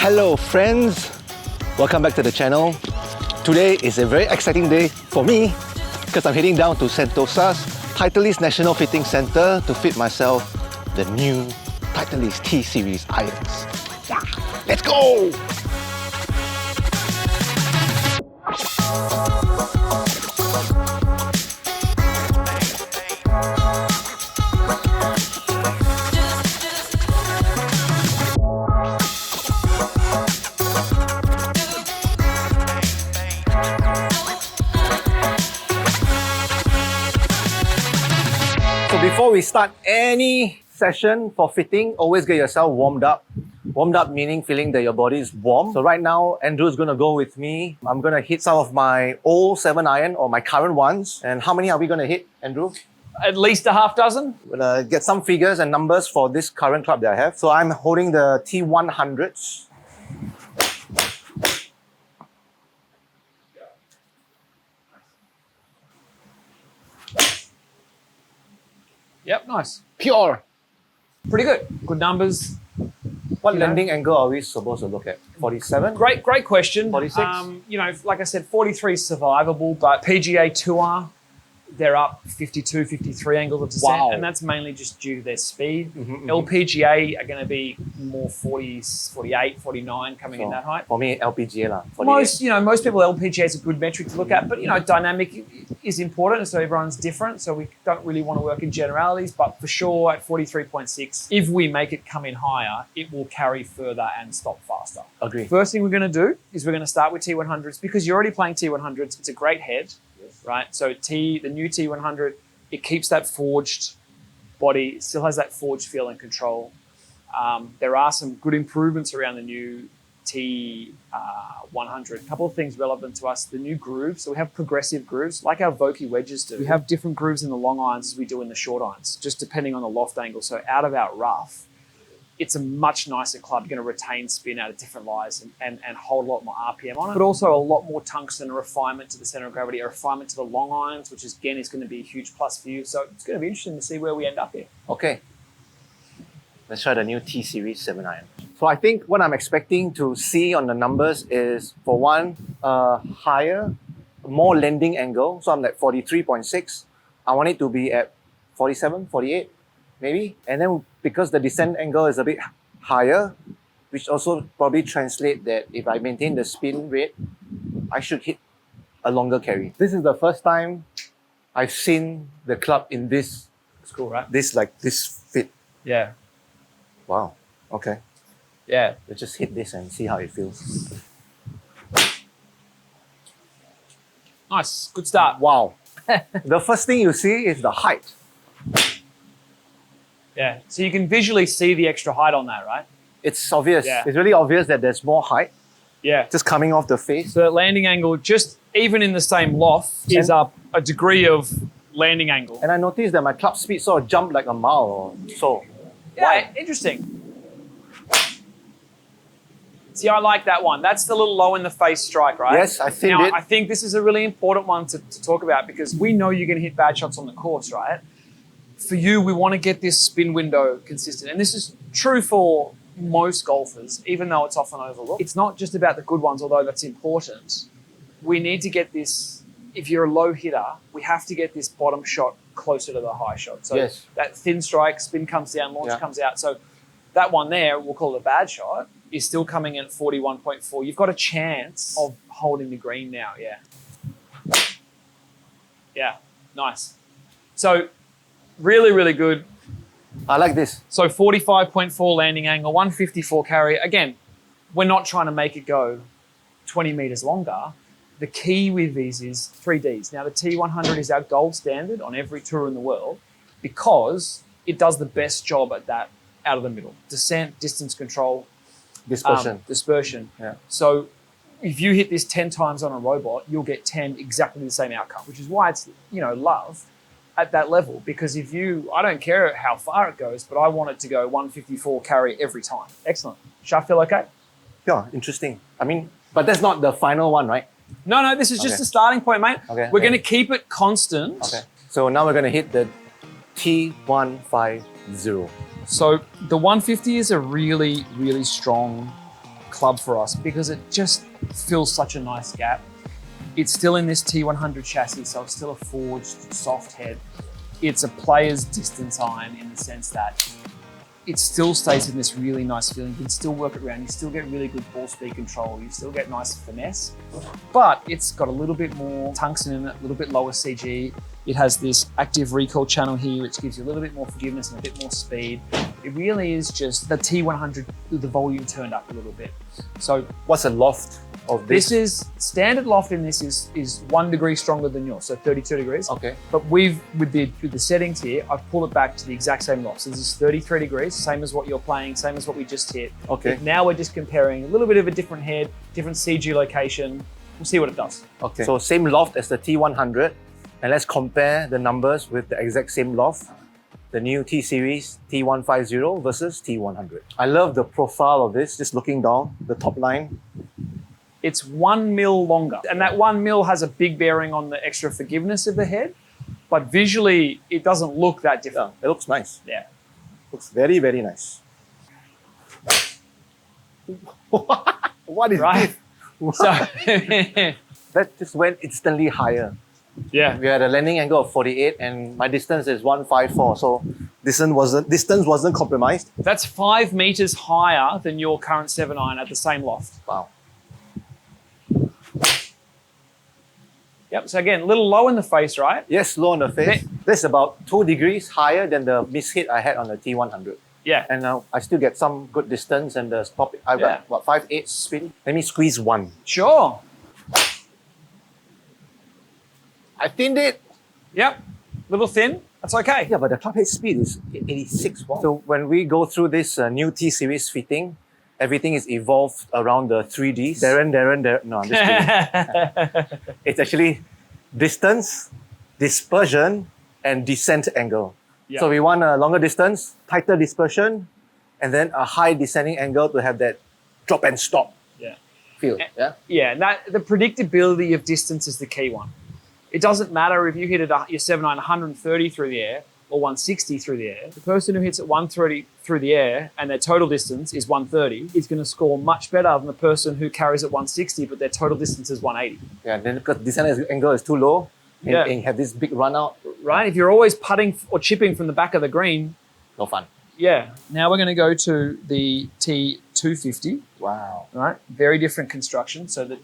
Hello friends, welcome back to the channel. Today is a very exciting day for me because I'm heading down to Sentosa's Titleist National Fitting Center to fit myself the new Titleist T-Series irons. Yeah, let's go! Before we start any session for fitting, always get yourself warmed up. Warmed up meaning feeling that your body is warm. So right now, Andrew's gonna go with me. I'm gonna hit some of my old 7-iron or my current ones. And how many are we gonna hit, Andrew? At least a half dozen. We're gonna get some figures and numbers for this current club that I have. So I'm holding the T100s. Yep, nice. Pure. Pretty good. Good numbers. What landing angle are we supposed to look at? 47? Great question. 46? You know, like I said, 43 is survivable, but PGA Tour, they're up 52, 53 angles of descent, Wow. and that's mainly just due to their speed. LPGA are going to be more 40s, 48, 49 coming in that height. For me, LPGA lah. Most people, LPGA is a good metric to look at, but dynamic is important, so everyone's different. So we don't really want to work in generalities, but for sure at 43.6, if we make it come in higher, it will carry further and stop faster. Agree. First thing we're going to do is we're going to start with T100s because you're already playing T100s. It's a great head, right? So the new T100, it keeps that forged body, it still has that forged feel and control. There are some good improvements around the new T100. A couple of things relevant to us, the new grooves. So we have progressive grooves, like our Vokey wedges do. We have different grooves in the long irons as we do in the short irons, just depending on the loft angle. So out of our rough, it's a much nicer club. You're going to retain spin out of different lies and hold a lot more RPM on it, but also a lot more tungsten, a refinement to the center of gravity, a refinement to the long irons, which again is going to be a huge plus for you. So it's going to be interesting to see where we end up here. Okay. Let's try the new T-Series 7-iron. So I think what I'm expecting to see on the numbers is, for one, higher, more landing angle. So I'm at 43.6. I want it to be at 47, 48, maybe. And then because the descent angle is a bit higher, which also probably translate that if I maintain the spin rate, I should hit a longer carry. This is the first time I've seen the club in this, It's cool, right? this fit. Yeah. Wow. Okay. Yeah. Let's just hit this and see how it feels. Nice. Good start. Wow. The first thing you see is the height. Yeah. So you can visually see the extra height on that, right? It's obvious. Yeah. It's really obvious that there's more height Yeah. just coming off the face. So that landing angle, just even in the same loft, is up a degree of landing angle. And I noticed that my club speed sort of jumped like a mile or so. Yeah, interesting. See, I like that one. That's the little low in the face strike, right? Yes, I think now, it. I think this is a really important one to talk about because we know you're going to hit bad shots on the course, right? For you, we want to get this spin window consistent. And this is true for most golfers, even though it's often overlooked. It's not just about the good ones, although that's important. We need to get this, if you're a low hitter, we have to get this bottom shot closer to the high shot. So Yes. that thin strike, spin comes down, launch comes out. So that one there, we'll call it a bad shot, is still coming in at 41.4. You've got a chance of holding the green now, yeah. Yeah, nice. So really, really good. I like this. So 45.4 landing angle, 154 carry. Again, we're not trying to make it go 20 meters longer. The key with these is 3Ds. Now the T100 is our gold standard on every tour in the world because it does the best job at that out of the middle. Descent, distance control, dispersion. Yeah. So if you hit this 10 times on a robot, you'll get 10 exactly the same outcome, which is why it's, loved at that level. Because I don't care how far it goes, but I want it to go 154 carry every time. Excellent. Should I feel okay? Yeah, interesting. I mean, but that's not the final one, right? No, this is just the starting point, mate. Okay. We're going to keep it constant. Okay. So now we're going to hit the T150. So the 150 is a really, really strong club for us because it just fills such a nice gap. It's still in this T100 chassis, so it's still a forged soft head. It's a player's distance iron in the sense that it still stays in this really nice feeling. You can still work it around. You still get really good ball speed control. You still get nice finesse, but it's got a little bit more tungsten in it, a little bit lower CG. It has this active recoil channel here, which gives you a little bit more forgiveness and a bit more speed. It really is just the T100 with the volume turned up a little bit. So What's the loft of this? this is standard loft in this is 1 degree stronger than yours, so 32 degrees. Okay. But with the settings here, I've pulled it back to the exact same loft. So this is 33 degrees, same as what you're playing, same as what we just hit. Okay. But now we're just comparing a little bit of a different head, different CG location. We'll see what it does. Okay. So same loft as the T100, and let's compare the numbers with the exact same loft. The new T-Series T150 versus T100. I love the profile of this, just looking down, the top line. It's 1 mil longer. And that 1 mil has a big bearing on the extra forgiveness of the head, but visually it doesn't look that different. Yeah, it looks nice. Yeah. Looks very, very nice. What is Right. this? So, That just went instantly higher. yeah. We had a landing angle of 48 and my distance is 154. So distance wasn't compromised. That's 5 meters higher than your current 7 iron at the same loft. Wow. Yep. So again, a little low in the face, right? Yes, low on the face. That's about 2 degrees higher than the miss hit I had on the T100. Yeah. And now I still get some good distance and the stop. I've Yeah. got what, 5/8 spin. Let me squeeze one. Sure. I thinned it. Yep. Little thin. That's okay. Yeah, but the club head speed is 86 watts. So when we go through this new T-Series fitting, everything is evolved around the 3Ds. Darren. No, I'm just kidding. It's actually distance, dispersion, and descent angle. Yeah. So we want a longer distance, tighter dispersion, and then a high descending angle to have that drop and stop Yeah. feel. Yeah. Yeah. And the predictability of distance is the key one. It doesn't matter if you hit your 7 iron 130 through the air or 160 through the air. The person who hits it 130 through the air and their total distance is 130 is going to score much better than the person who carries it 160 but their total distance is 180. Yeah, then because descent angle is too low, and, Yeah. and you have this big run out, Right? If you're always putting or chipping from the back of the green, no fun. yeah. Now we're going to go to the T250, Wow. right? Very different construction. So the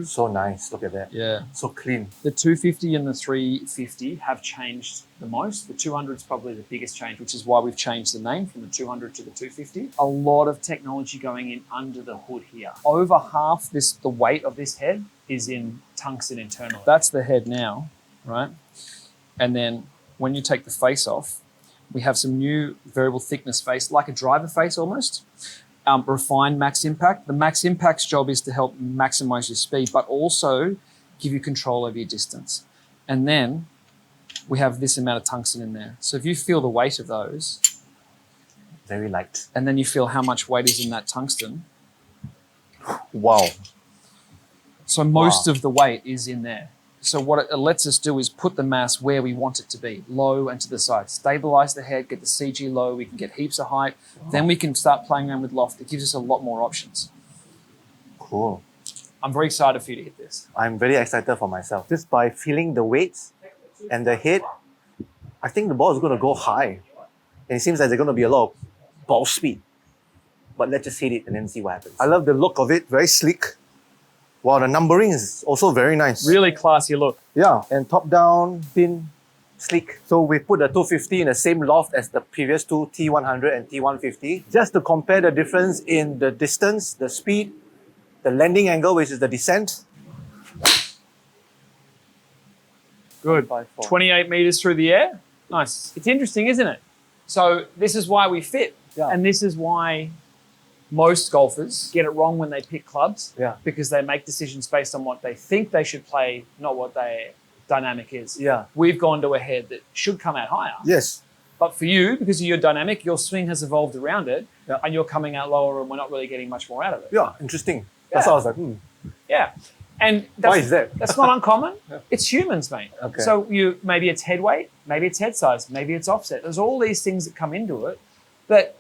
So nice. Look at that. yeah. So clean. The 250 and the 350 have changed the most. The 200 is probably the biggest change, which is why we've changed the name from the 200 to the 250. A lot of technology going in under the hood here. Over half the weight of this head is in tungsten internally. That's the head now, right? And then when you take the face off, we have some new variable thickness face, like a driver face almost. Refined max impact. The max impact's job is to help maximize your speed, but also give you control over your distance. And then we have this amount of tungsten in there. So if you feel the weight of those, Very light. and then you feel how much weight is in that tungsten, Wow. so most Wow. of the weight is in there. So what it lets us do is put the mass where we want it to be, low and to the side. Stabilize the head, get the CG low, we can get heaps of height. Then we can start playing around with loft. It gives us a lot more options. Cool. I'm very excited for you to hit this. I'm very excited for myself. Just by feeling the weights and the head, I think the ball is going to go high. And it seems like there's going to be a lot of ball speed. But let's just hit it and then see what happens. I love the look of it, very sleek. Wow, the numbering is also very nice. Really classy look. Yeah, and top down, thin, sleek. So we put the 250 in the same loft as the previous two T100 and T150, just to compare the difference in the distance, the speed, the landing angle, which is the descent. Good. 28 meters through the air. Nice. It's interesting, isn't it? So this is why we fit. Yeah. And this is why most golfers get it wrong when they pick clubs. Yeah. Because they make decisions based on what they think they should play, not what their dynamic is. Yeah. We've gone to a head that should come out higher. Yes. But for you, because of your dynamic, your swing has evolved around it, Yeah. and you're coming out lower and we're not really getting much more out of it. Yeah, interesting. That's Yeah. why I was like, Yeah. And that's, Why is that? That's not uncommon. Yeah. It's humans, mate. Okay. So maybe it's head weight, maybe it's head size, maybe it's offset. There's all these things that come into it that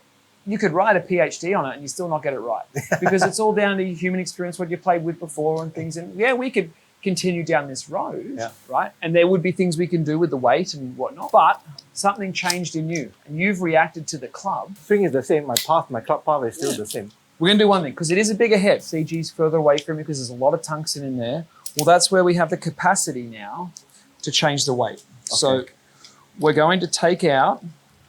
you could write a PhD on it and you still not get it right because it's all down to human experience, what you played with before and things. And yeah, we could continue down this road, right? And there would be things we can do with the weight and whatnot, but something changed in you and you've reacted to the club. Swing is the same. My club path is still the same. We're going to do one thing because it is a bigger head. CG's further away from you because there's a lot of tungsten in there. Well, that's where we have the capacity now to change the weight. Okay. So we're going to take out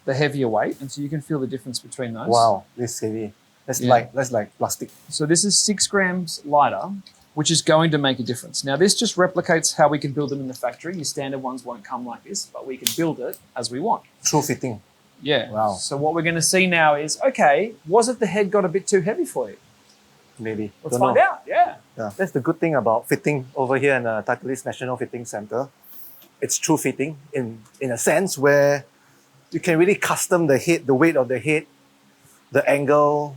the heavier weight, and so you can feel the difference between those. Wow, this is heavy. That's light. That's like plastic. So this is 6 grams lighter, which is going to make a difference. Now, this just replicates how we can build them in the factory. Your standard ones won't come like this, but we can build it as we want. True fitting. Yeah. Wow. So what we're going to see now is, okay, was it the head got a bit too heavy for you? Maybe. Let's find out. Yeah. That's the good thing about fitting over here in the Titleist National Fitting Center. It's true fitting in a sense where you can really custom the head, the weight of the head, the angle,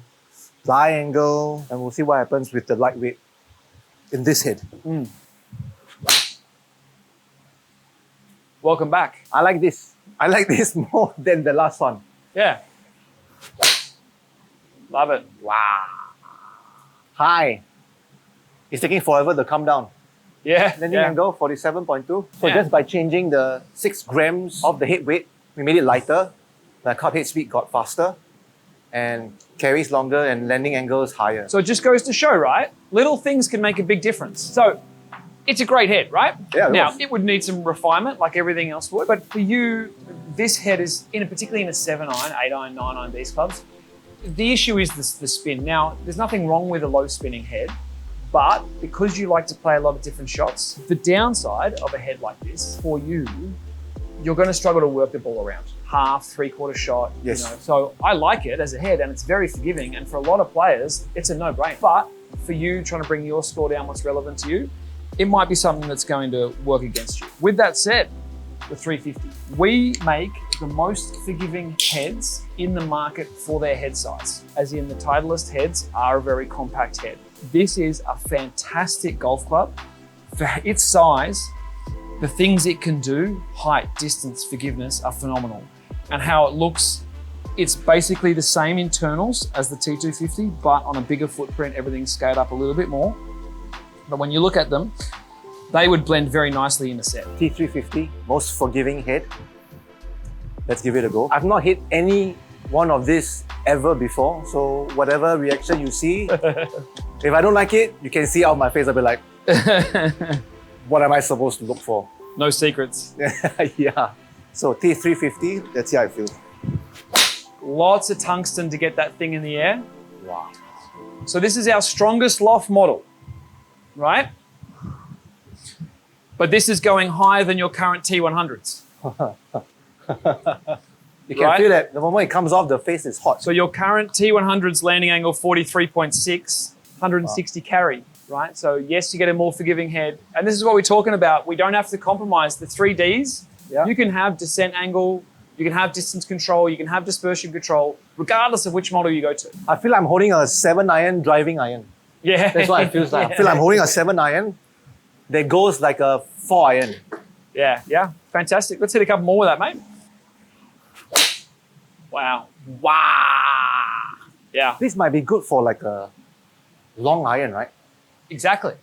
the eye angle, and we'll see what happens with the lightweight in this head. Welcome back. I like this. I like this more than the last one. Yeah. Love it. Wow. High. It's taking forever to come down. Yeah. Landing angle 47.2. So just by changing the 6 grams of the head weight, we made it lighter. The club head speed got faster and carries longer and landing angle is higher. So it just goes to show, right? Little things can make a big difference. So it's a great head, right? Yeah. Now, it would need some refinement like everything else would. But for you, this head is, particularly in a 7-iron, 8-iron, 9-iron, these clubs, the issue is the spin. Now, there's nothing wrong with a low spinning head, but because you like to play a lot of different shots, the downside of a head like this for you, you're going to struggle to work the ball around. Half, 3/4 shot. Yes. You know? So I like it as a head and it's very forgiving. And for a lot of players, it's a no-brainer. But for you trying to bring your score down, what's relevant to you, it might be something that's going to work against you. With that said, the 350. We make the most forgiving heads in the market for their head size. As in the Titleist heads are a very compact head. This is a fantastic golf club. For its size, the things it can do, height, distance, forgiveness, are phenomenal. And how it looks, it's basically the same internals as the T250, but on a bigger footprint, everything's scaled up a little bit more. But when you look at them, they would blend very nicely in a set. T350, most forgiving head. Let's give it a go. I've not hit any one of this ever before, so whatever reaction you see, if I don't like it, you can see out my face, I'll be like, what am I supposed to look for? No secrets. Yeah. So T350, let's see how it feels. Lots of tungsten to get that thing in the air. Wow. So this is our strongest loft model, right? But this is going higher than your current T100s. You can feel that the moment it comes off, the face is hot. So your current T100's landing angle 43.6, 160 carry, right? So yes, you get a more forgiving head. And this is what we're talking about. We don't have to compromise the 3Ds. Yeah. You can have descent angle, you can have distance control, you can have dispersion control, regardless of which model you go to. I feel I'm holding a 7-iron driving iron. Yeah. That's what it feels like. I feel I'm holding a 7-iron that goes like a 4-iron. Yeah. Fantastic. Let's hit a couple more with that, mate. Wow. Yeah. This might be good for like a long iron, right? Exactly.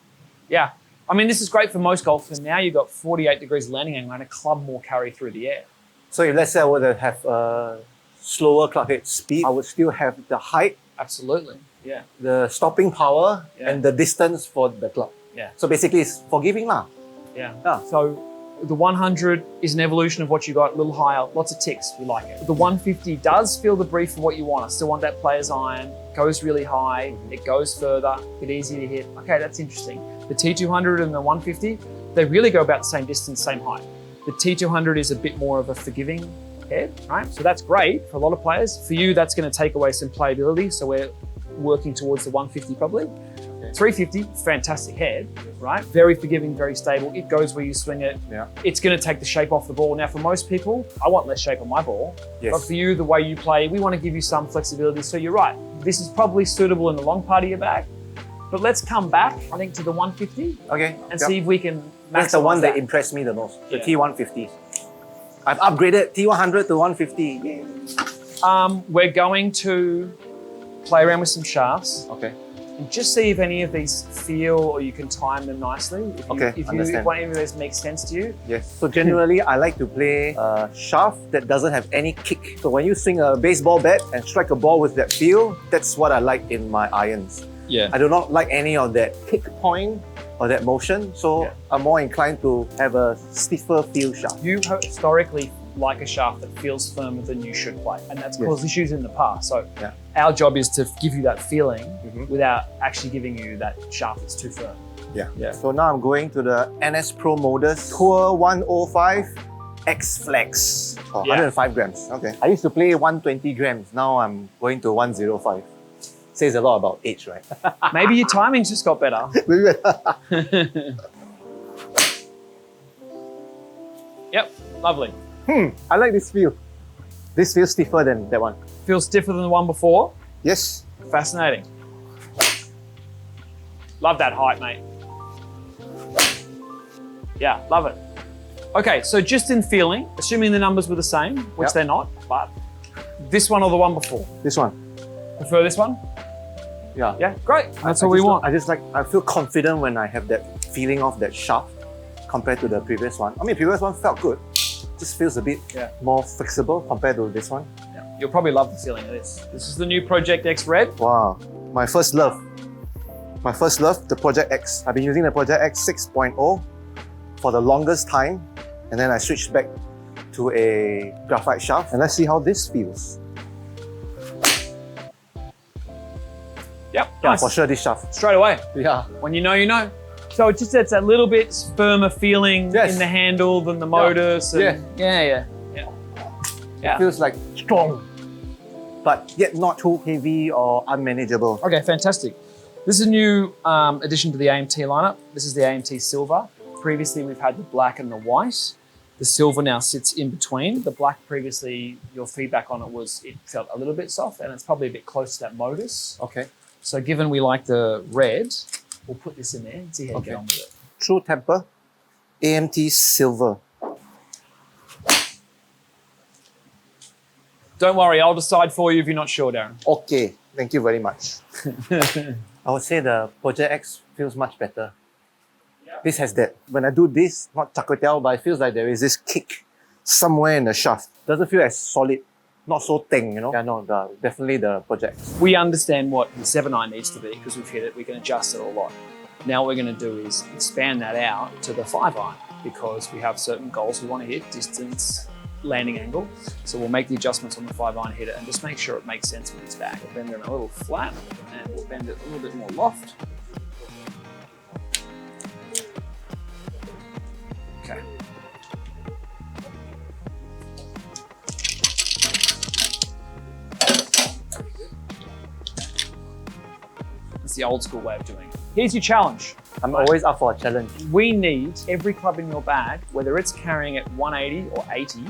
Yeah. I mean, this is great for most golfers. Now you've got 48 degrees landing angle and a club more carry through the air. So if let's say I would have a slower club head speed, I would still have the height, Absolutely. Yeah. the stopping power, and the distance for the club. Yeah. So basically it's forgiving lah. Yeah. Yeah. So the 100 is an evolution of what you got, a little higher, lots of ticks, we like it. The 150 does feel the brief of what you want. I still want that player's iron, goes really high, it goes further, a bit easy to hit. Okay, that's interesting. The T200 and the 150, they really go about the same distance, same height. The T200 is a bit more of a forgiving head, right? So that's great for a lot of players. For you, that's gonna take away some playability, so we're working towards the 150 probably. 350, fantastic head, right? Very forgiving, very stable. It goes where you swing it. Yeah. It's going to take the shape off the ball. Now, for most people, I want less shape on my ball. Yes. But for you, the way you play, we want to give you some flexibility. So you're right. This is probably suitable in the long part of your bag. But let's come back, I think, to the 150 Okay. and see if we can maximize That's the one that impressed me the most, the T150. I've upgraded T100 to 150. Yay. We're going to play around with some shafts. Okay. And just see if any of these feel or you can time them nicely. If any of those make sense to you. Yes. So generally, I like to play a shaft that doesn't have any kick. So when you swing a baseball bat and strike a ball with that feel, that's what I like in my irons. Yeah. I do not like any of that kick point or that motion. So I'm more inclined to have a stiffer feel shaft. You historically like a shaft that feels firmer than you should play, and that's caused issues in the past. So our job is to give you that feeling without actually giving you that shaft that's too firm. Yeah. So now I'm going to the NS Pro Modus Tour 105 X Flex. 105 grams. Okay. I used to play 120 grams. Now I'm going to 105. Says a lot about age, right? Maybe your timing's just got better. Yep, lovely. I like this feel. This feels stiffer than that one. Feels stiffer than the one before? Yes. Fascinating. Love that height, mate. Yeah, love it. Okay, so just in feeling, assuming the numbers were the same, which they're not, but this one or the one before? This one. Prefer this one? Yeah. Yeah, great. That's what we want. I feel confident when I have that feeling of that shaft compared to the previous one. I mean, previous one felt good. Just feels a bit more flexible compared to this one. Yeah. You'll probably love the feeling of this. This is the new Project X Red. Wow, my first love. My first love, the Project X. I've been using the Project X 6.0 for the longest time, and then I switched back to a graphite shaft. And let's see how this feels. Yep, Yeah, nice. for sure this shaft. Straight away. Yeah. When you know, you know. So it just gets that little bit firmer feeling in the handle than the Modus. And yeah. It feels like strong, but yet not too heavy or unmanageable. Okay, fantastic. This is a new addition to the AMT lineup. This is the AMT Silver. Previously, we've had the black and the white. The silver now sits in between. The black previously, your feedback on it was it felt a little bit soft, and it's probably a bit close to that Modus. Okay. So given we like the red, we'll put this in there and see how you get on with it. True temper, AMT Silver. Don't worry, I'll decide for you if you're not sure, Darren. Okay, thank you very much. I would say the Project X feels much better. This has that. When I do this, not takotel, but it feels like there is this kick somewhere in the shaft. Doesn't feel as solid, not so tang, you know? Yeah, no, definitely the Project X. We understand what the 7.9 needs to be because we've hit it. We can adjust it a lot. Now what we're going to do is expand that out to the 5.9 because we have certain goals we want to hit, distance, landing angle. So we'll make the adjustments on the 5.9, hit it, and just make sure it makes sense with its back. We'll bend it a little flat and we'll bend it a little bit more loft. Okay. That's the old school way of doing it. Here's your challenge. I'm always up for a challenge. We need every club in your bag, whether it's carrying at 180 or 80,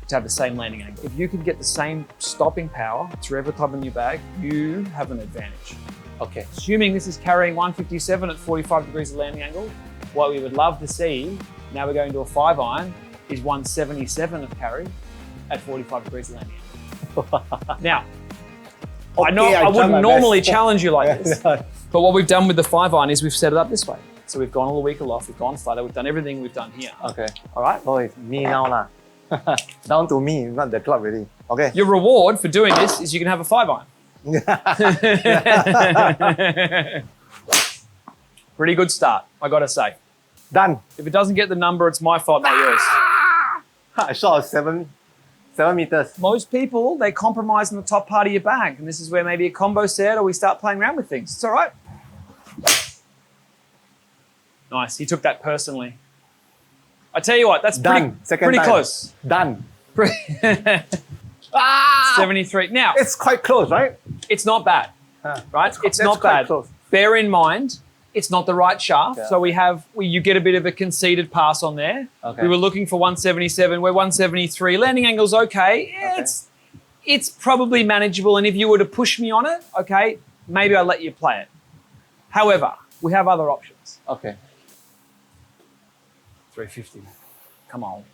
to have the same landing angle. If you can get the same stopping power through every club in your bag, you have an advantage. Okay. Assuming this is carrying 157 at 45 degrees of landing angle, what we would love to see, now we're going to a 5-iron, is 177 of carry at 45 degrees of landing angle. Now, I wouldn't normally challenge you like this, but what we've done with the 5-iron is we've set it up this way. So we've gone all the week aloft, we've gone flatter, we've done everything we've done here. Okay. All right? Oh, it's me now lah. Down to me, not the club really. Okay. Your reward for doing this is you can have a 5-iron. Pretty good start, I gotta say. Done. If it doesn't get the number, it's my fault, not yours. I shot a 7 meters. Most people, they compromise in the top part of your bag, and this is where maybe a combo set or we start playing around with things. It's all right. Nice, he took that personally. I tell you what, that's Done. pretty close. Done. 73. Now, It's quite close, right? it's not bad, right? It's not bad. Close. Bear in mind, it's not the right shaft. Yeah. So you get a bit of a conceded pass on there. Okay. We were looking for 177, we're 173. Landing angle's okay. Yeah, it's probably manageable. And if you were to push me on it, okay, maybe I'll let you play it. However, we have other options. Okay. 350. Come on.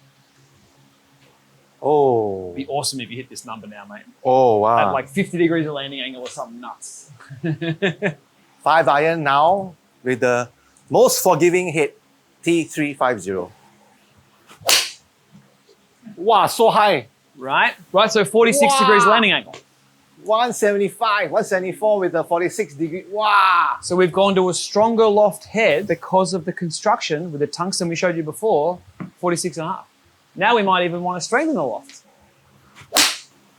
Oh. It'd be awesome if you hit this number now, mate. Oh, wow. At like 50 degrees of landing angle or something nuts. 5 iron now with the most forgiving hit, T350. Wow, so high. Right? Right, so 46 Wow. degrees landing angle. 175, 174 with the 46 degree. Wow. So we've gone to a stronger loft head because of the construction with the tungsten we showed you before, 46 and a half. Now we might even want to strengthen the loft.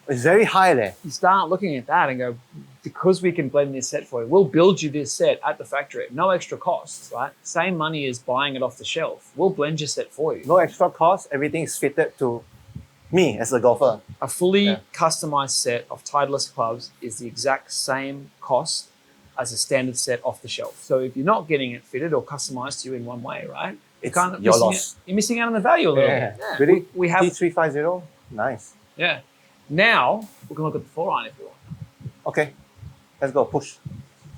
It's very high there. You start looking at that and go, because we can blend this set for you, we'll build you this set at the factory. No extra costs, right? Same money as buying it off the shelf. We'll blend your set for you. No extra cost. Everything is fitted to me as a golfer. A fully customized set of Titleist clubs is the exact same cost as a standard set off the shelf. So if you're not getting it fitted or customized to you in one way, right? It's kind of your missing loss. You're missing out on the value a little bit. Yeah. Really? We have, T350? Nice. yeah. Now we can look at the 4-iron if you want. Okay. Let's go. Push.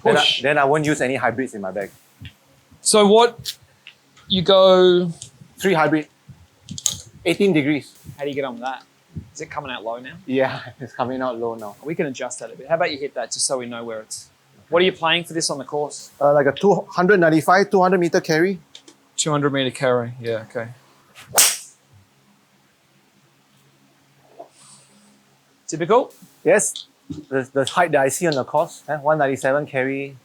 Push. Then I won't use any hybrids in my bag. So what you go, 3 hybrid. 18 degrees. how do you get on with that? Is it coming out low now? Yeah, it's coming out low now. We can adjust that a bit. How about you hit that just so we know where it's... What are you playing for this on the course? Like a 295, 200 meter carry. 200 meter carry. Yeah, okay. Typical? Yes, the height that I see on the course, 197 carry,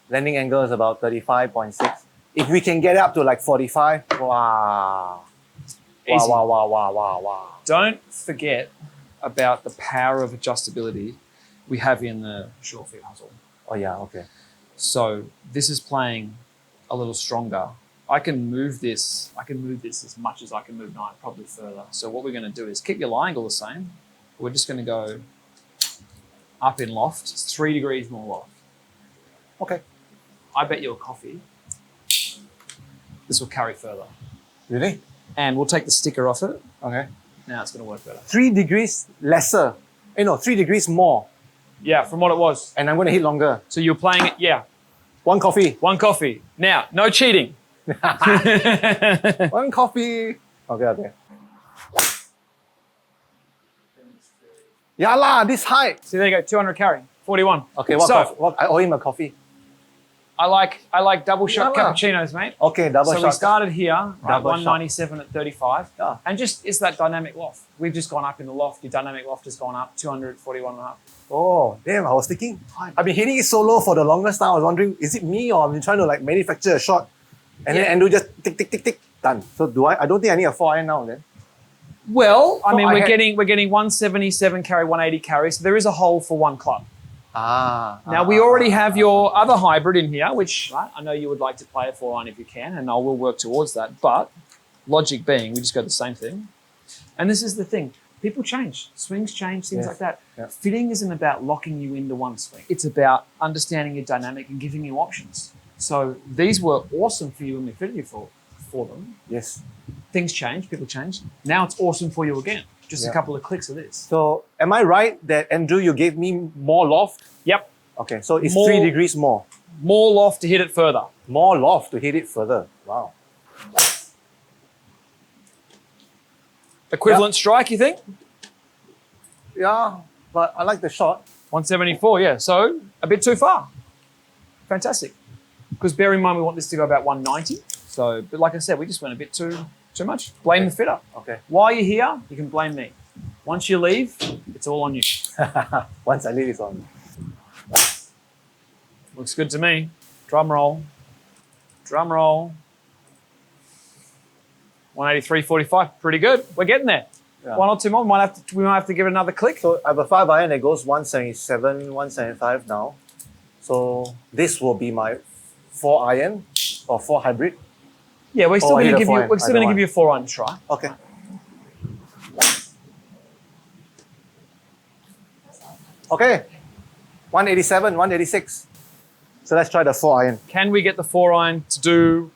landing angle is about 35.6. If we can get up to like 45, wow. Easy. Wow. Don't forget about the power of adjustability we have in the short fit hustle. Oh yeah, okay. So this is playing a little stronger. I can move this as much as I can move 9, probably further. So what we're going to do is keep your lie angle the same. We're just going to go up in loft. It's 3 degrees more loft. Okay. I bet you a coffee. This will carry further. Really? And we'll take the sticker off it. Okay. Now it's going to work better. 3 degrees lesser. 3 degrees more. Yeah, from what it was. And I'm going to hit longer. So you're playing it, yeah. 1 coffee. 1 coffee. Now, no cheating. 1 coffee. Okay. Yeah lah, this height. So there you go, 200 carry, 41. Okay, I owe him a coffee. I like double shot Yeah, lah. cappuccinos, mate. Okay, double So shot. we started here at Double 197 at 35. Yeah. And just, it's that dynamic loft. We've just gone up in the loft. Your dynamic loft has gone up 241 and a half. Oh, damn, I was thinking, I've been hitting it so low for the longest time. I was wondering, is it me or I've been trying to like manufacture a shot? And then Andrew just tick, done. So I don't think I need a 4-iron now then. Well, I So mean, I we're had- getting 177 carry, 180 carry. So there is a hole for 1 club. Now, we we already have your other hybrid in here, which I know you would like to play a 4-iron if you can, and I will work towards that. But logic being, we just go the same thing. And this is the thing. People change. Swings change, things Yes. like that. Yeah. Fitting isn't about locking you into one swing. It's about understanding your dynamic and giving you options. So these were awesome for you when we fitted you for them. Yes. Things change, people change. Now it's awesome for you again. Just a Yeah. couple of clicks of this. So am I right that Andrew, you gave me more loft? Yep. Okay, so it's More- 3 degrees more. More loft to hit it further. More loft to hit it further. Wow. Equivalent strike, you think? Yeah, but I like the shot. 174, yeah. So a bit too far. Fantastic. Because bear in mind, we want this to go about 190. So, but like I said, we just went a bit too much. Blame the fitter. Okay. While you're here, you can blame me. Once you leave, it's all on you. Once I leave, it's on. Looks good to me. Drum roll. Drum roll. 183.45, pretty good. We're getting there. Yeah. 1 or 2 more. We might have to give it another click. So I have a 5-iron that goes 177, 175 now. So this will be my 4-iron or 4 hybrid. Yeah, we're still Oh, I going hit to a give you. 4-iron. We're still I don't going to give you a 4-iron to try. Okay. Okay. 187, 186. So let's try the 4-iron. Can we get the 4-iron to do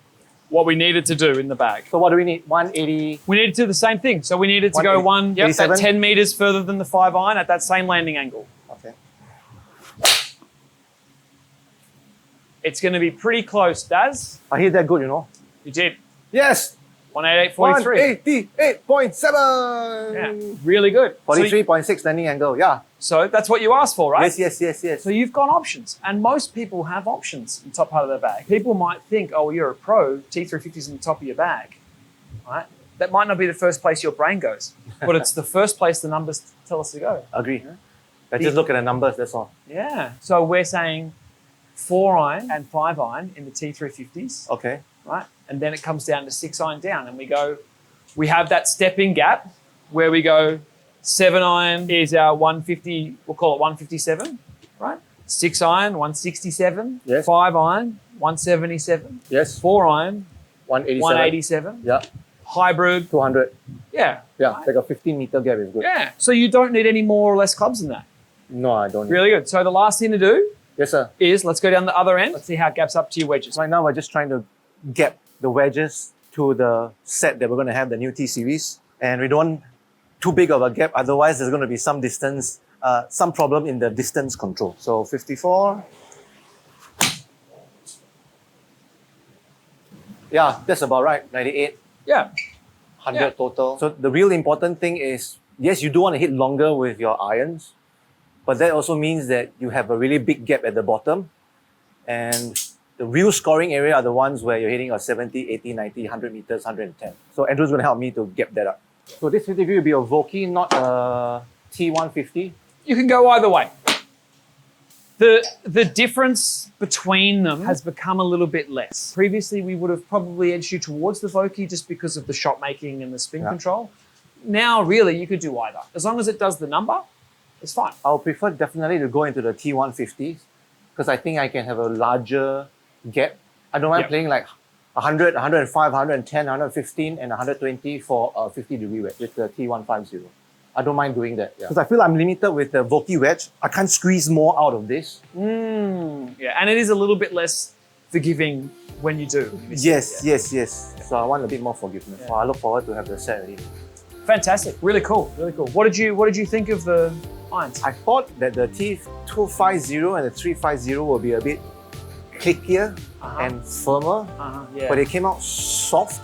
what we needed to do in the bag? So what do we need? 180. We needed to do the same thing. So we needed to go 187? that 10 meters further than the 5-iron at that same landing angle. Okay. It's going to be pretty close, Daz. I hit that good, you know. You did. Yes. 188.43. 188.7. Yeah, really good. 43.6 landing angle. Yeah. So that's what you asked for, right? Yes. So you've got options, and most people have options in the top part of their bag. People might think, oh, you're a pro, T350's in the top of your bag, right? That might not be the first place your brain goes, but it's the first place the numbers tell us to go. Agree. Let's just look at the numbers, that's all. Yeah. So we're saying 4-iron and 5-iron in the T350s. Okay. Right? And then it comes down to 6-iron down. And we have that step-in gap where we go 7-iron is our 150, we'll call it 157, right? 6-iron, 167. Yes. 5-iron, 177. Yes. 4-iron, 187. 187. Yeah. Hybrid. 200. Yeah. Yeah, like a 15-meter gap is good. Yeah. So you don't need any more or less clubs than that. No, I don't. Really good. So the last thing to do Yes, sir. is let's go down the other end. Let's see how it gaps up to your wedges. Right now, we're just trying to gap the wedges to the set that we're going to have, the new T series. And we don't want too big of a gap, otherwise there's going to be some distance, some problem in the distance control. So 54. Yeah, that's about right. 98. Yeah. 100 Yeah. total. So the real important thing is, yes, you do want to hit longer with your irons, but that also means that you have a really big gap at the bottom. And the real scoring area are the ones where you're hitting a 70, 80, 90, 100 meters, 110. So Andrew's going to help me to gap that up. So this 50 degree will be a Vokey, not a T150. You can go either way. The difference between them has become a little bit less. Previously, we would have probably edged you towards the Vokey just because of the shot making and the spin control. Now, really, you could do either. As long as it does the number, it's fine. I'll prefer definitely to go into the T150s because I think I can have a larger gap. I don't mind playing like 100, 105, 110, 115, and 120 for a 50 degree wedge with the T150. I don't mind doing that because I feel I'm limited with the Vokey wedge. I can't squeeze more out of this. Yeah, and it is a little bit less forgiving when you do. Yes. So I want a bit more forgiveness. So I look forward to have the set already. Fantastic, really cool. What did you think of the irons? I thought that the T250 and the 350 will be a bit clickier and firmer, but it came out soft,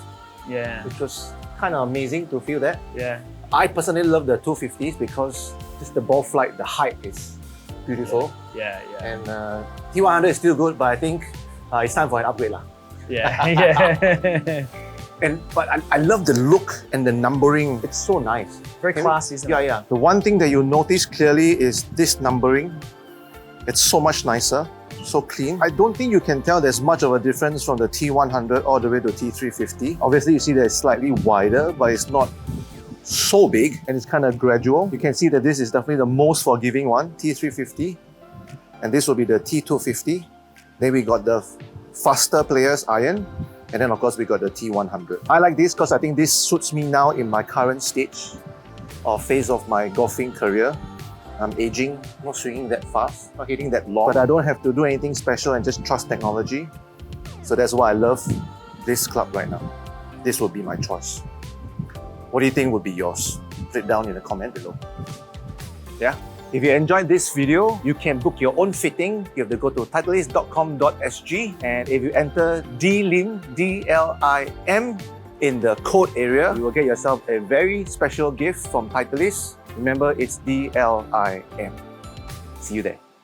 which was kind of amazing to feel that. Yeah. I personally love the 250s because just the ball flight, the height is beautiful. Yeah. And T100 is still good, but I think it's time for an upgrade lah. Yeah. But I love the look and the numbering. It's so nice. Very classy, isn't it? Yeah. The one thing that you'll notice clearly is this numbering. It's so much nicer, so clean. I don't think you can tell there's much of a difference from the T100 all the way to T350. Obviously, you see that it's slightly wider, but it's not so big and it's kind of gradual. You can see that this is definitely the most forgiving one, T350. And this will be the T250. Then we got the faster players iron. And then of course we got the T100. I like this because I think this suits me now in my current stage or phase of my golfing career. I'm aging, not swinging that fast, not hitting that long, but I don't have to do anything special and just trust technology. So that's why I love this club right now. This will be my choice. What do you think would be yours? Put it down in the comment below. Yeah? If you enjoyed this video, you can book your own fitting. You have to go to titleist.com.sg, and if you enter DLIM, D-L-I-M, in the code area, you will get yourself a very special gift from Titleist. Remember, it's D-L-I-M. See you there.